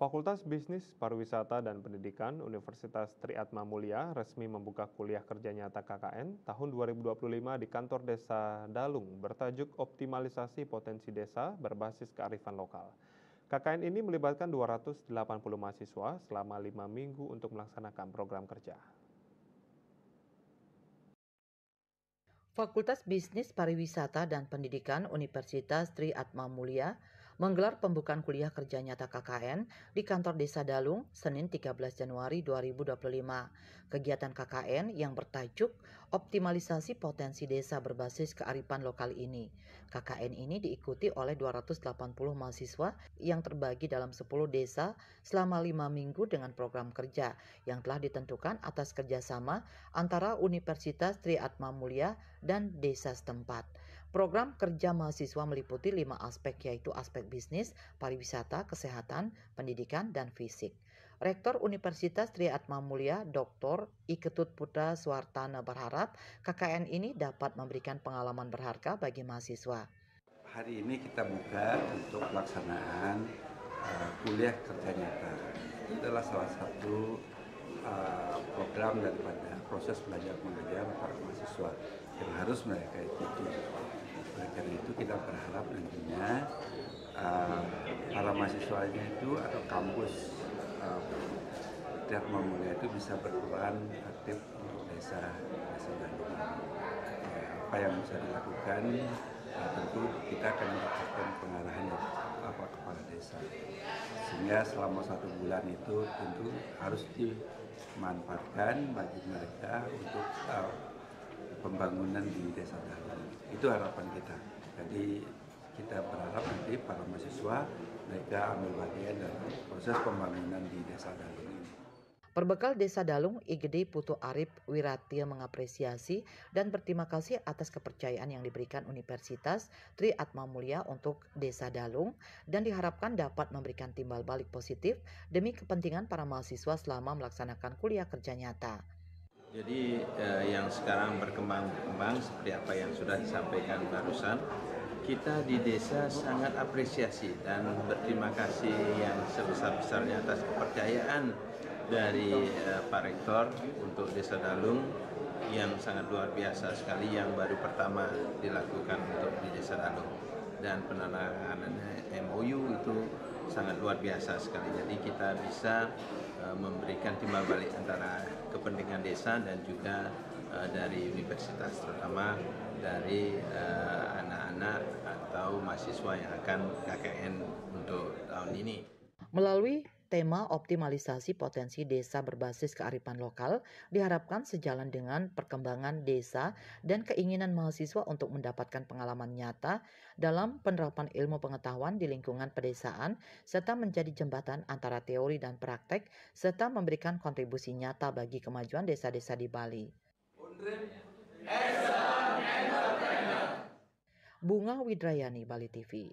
Fakultas Bisnis, Pariwisata, dan Pendidikan Universitas Tri Atma Mulia resmi membuka kuliah kerja nyata KKN tahun 2025 di kantor desa Dalung bertajuk Optimalisasi Potensi Desa berbasis kearifan lokal. KKN ini melibatkan 280 mahasiswa selama 5 minggu untuk melaksanakan program kerja. Fakultas Bisnis, Pariwisata, dan Pendidikan Universitas Tri Atma Mulia menggelar pembukaan kuliah kerja nyata KKN di kantor Desa Dalung, Senin 13 Januari 2025. Kegiatan KKN yang bertajuk Optimalisasi Potensi Desa berbasis kearifan lokal ini. KKN ini diikuti oleh 280 mahasiswa yang terbagi dalam 10 desa selama 5 minggu dengan program kerja yang telah ditentukan atas kerjasama antara Universitas Tri Atma Mulia dan desa setempat. Program kerja mahasiswa meliputi 5 aspek, yaitu aspek bisnis, pariwisata, kesehatan, pendidikan, dan fisik. Rektor Universitas Tri Atma Mulia, Dr. Iketut Putra Suartana berharap KKN ini dapat memberikan pengalaman berharga bagi mahasiswa. Hari ini kita buka untuk pelaksanaan kuliah kerja nyata. Itu adalah salah satu program daripada proses belajar mengajar para mahasiswa yang harus mereka ikuti. Oleh karena itu kita berharap nantinya para mahasiswanya itu atau kampus Tri Atma Mulia itu bisa berperan aktif untuk desa Dalung. Apa yang bisa dilakukan tentu kita akan mendapatkan pengarahan dari kepala desa, sehingga selama 1 bulan itu tentu harus dimanfaatkan bagi mereka untuk pembangunan di desa Dalung. Itu harapan kita. Jadi kita berharap nanti para mahasiswa mereka ambil bagian dalam proses pembangunan di desa Dalung ini. Perbekal Desa Dalung, Igede Putu Arif Wiratia mengapresiasi dan berterima kasih atas kepercayaan yang diberikan Universitas Tri Atma Mulia untuk Desa Dalung dan diharapkan dapat memberikan timbal balik positif demi kepentingan para mahasiswa selama melaksanakan kuliah kerja nyata. Jadi yang sekarang berkembang seperti apa yang sudah disampaikan barusan, kita di desa sangat apresiasi dan berterima kasih yang sebesar-besarnya atas kepercayaan dari Pak Rektor untuk Desa Dalung yang sangat luar biasa sekali, yang baru pertama dilakukan untuk di Desa Dalung, dan penandatanganan MOU itu sangat luar biasa sekali. Jadi kita bisa memberikan timbal balik antara kepentingan desa dan juga dari universitas, terutama dari anak-anak atau mahasiswa yang akan KKN untuk tahun ini. Melalui tema optimalisasi potensi desa berbasis kearifan lokal diharapkan sejalan dengan perkembangan desa dan keinginan mahasiswa untuk mendapatkan pengalaman nyata dalam penerapan ilmu pengetahuan di lingkungan pedesaan serta menjadi jembatan antara teori dan praktek serta memberikan kontribusi nyata bagi kemajuan desa-desa di Bali. Bunga Widrayani, Bali TV.